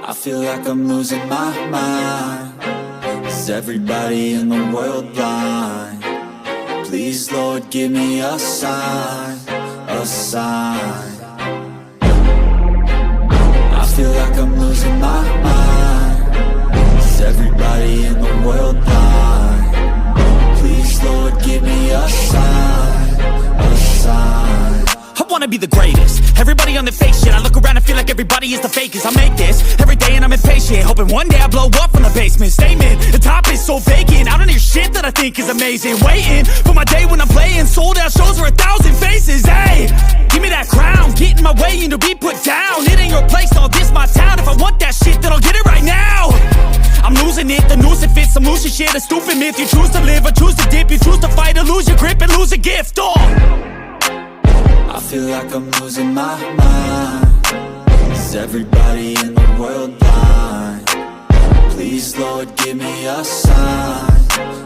I feel like I'm losing my mind. Is everybody in the world blind? Please, Lord, give me a sign, a sign. I feel like I'm losing my mind. Is everybody in the world blind? Please, Lord, give me a sign, a sign. I wanna be the greatest. Everybody on the fake shit. I look around and feel like everybody is the fakest. I make this every day and I'm impatient, hoping one day I blow up from the basement. Statement, the top is so vacant. I don't hear shit that I think is amazing. Waiting for my day when I'm playing sold out shows for 1,000 faces. Hey, give me that crown, get in my way and to be put down. It ain't your place, no, this my town. If I want that shit, then I'll get it right now. I'm losing it, the noose it fits, I'm losing shit. A stupid myth, you choose to live or choose to dip. You choose to fight or lose your grip and lose a gift. I feel like I'm losing my mind. Is everybody in the world blind? Please, Lord, give me a sign,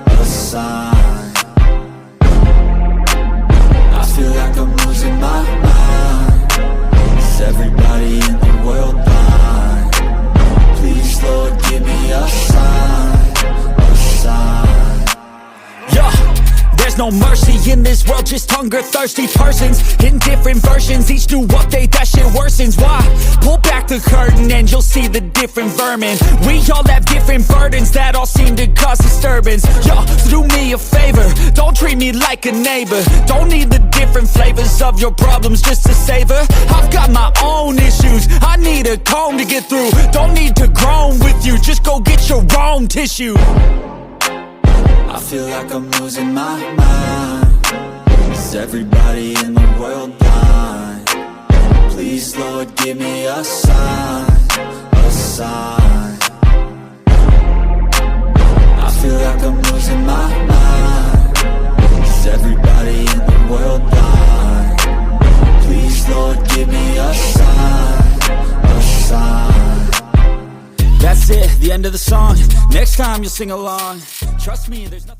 a sign. I feel like I'm losing my mind. Is everybody in the world blind? Please, Lord, give me a sign, a sign. Yeah. There's no mercy in this world, just hunger-thirsty persons in different versions, each new update, that shit worsens. Why? Pull back the curtain and you'll see the different vermin. We all have different burdens that all seem to cause disturbance. Yo, so do me a favor, don't treat me like a neighbor. Don't need the different flavors of your problems just to savor. I've got my own issues, I need a comb to get through. Don't need to groan with you, just go get your own tissue. I feel like I'm losing my mind. Is everybody in the world blind? Please, Lord, give me a sign, a sign. I feel like I'm losing my mind. Is everybody in the world blind? Please, Lord, give me a sign, a sign. That's it, the end of the song. Next time you'll sing along. Trust me, there's nothing